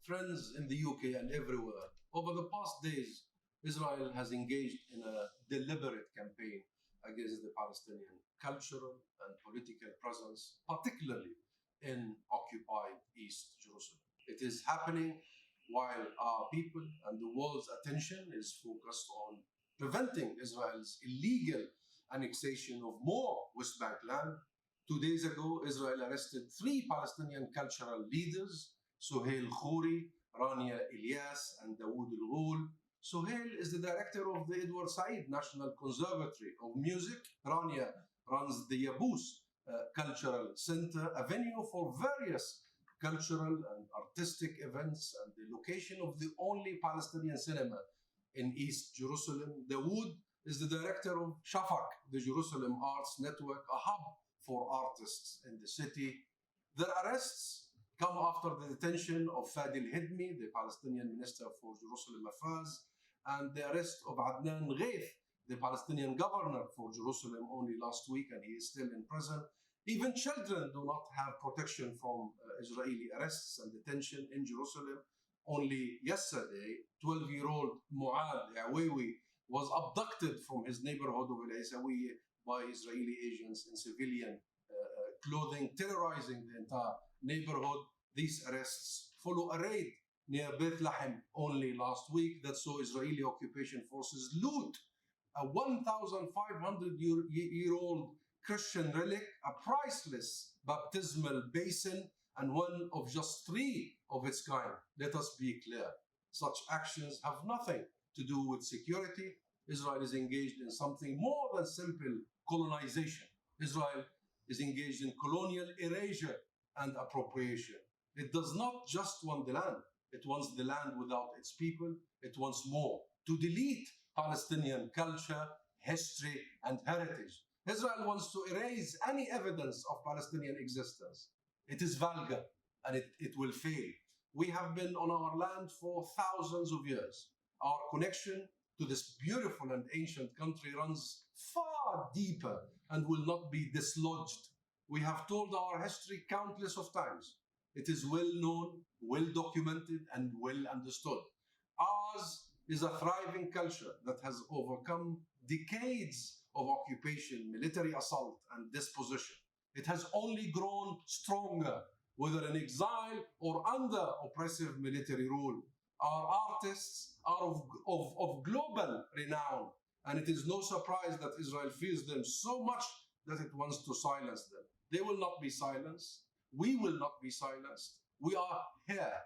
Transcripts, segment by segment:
friends in the UK and everywhere, over the past days, Israel has engaged in a deliberate campaign against the Palestinian cultural and political presence, particularly in occupied East Jerusalem. It is happening while our people and the world's attention is focused on preventing Israel's illegal annexation of more West Bank land. 2 days ago, Israel arrested 3 Palestinian cultural leaders, Suhail Khouri, Rania Ilyas, and Dawood al-Ghul. Suhail is the director of the Edward Said National Conservatory of Music. Rania runs the Yabous Cultural Center, a venue for various cultural and artistic events and the location of the only Palestinian cinema in East Jerusalem. Dawood is the director of Shafak, the Jerusalem Arts Network, a hub for artists in the city. Their arrests come after the detention of Fadil Hidmi, the Palestinian Minister for Jerusalem Affairs, and the arrest of Adnan Ghaith, the Palestinian governor for Jerusalem, only last week, and he is still in prison. Even children do not have protection from Israeli arrests and detention in Jerusalem. Only yesterday, 12-year-old Muad Awewi was abducted from his neighborhood of El Isawiyah by Israeli agents in civilian clothing, terrorizing the entire neighborhood. These arrests follow a raid near Beit Lahem only last week that saw Israeli occupation forces loot a 1,500-year-old Christian relic, a priceless baptismal basin, and one of just 3 of its kind. Let us be clear. Such actions have nothing to do with security. Israel is engaged in something more than simple colonization. Israel is engaged in colonial erasure and appropriation. It does not just want the land. It wants the land without its people. It wants more. To delete Palestinian culture, history, and heritage. Israel wants to erase any evidence of Palestinian existence. It is vulgar and it will fail. We have been on our land for thousands of years. Our connection to this beautiful and ancient country runs far deeper and will not be dislodged. We have told our history countless of times. It is well known, well documented, and well understood. Ours is a thriving culture that has overcome decades of occupation, military assault, and dispossession. It has only grown stronger, whether in exile or under oppressive military rule. Our artists are of global renown, and it is no surprise that Israel fears them so much that it wants to silence them. They will not be silenced. We will not be silenced. We are here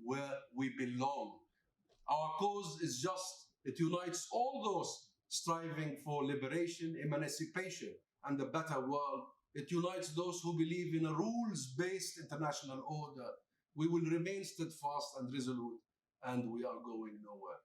where we belong. Our cause is just. It unites all those striving for liberation, emancipation, and a better world. It unites those who believe in a rules-based international order. We will remain steadfast and resolute, and we are going nowhere.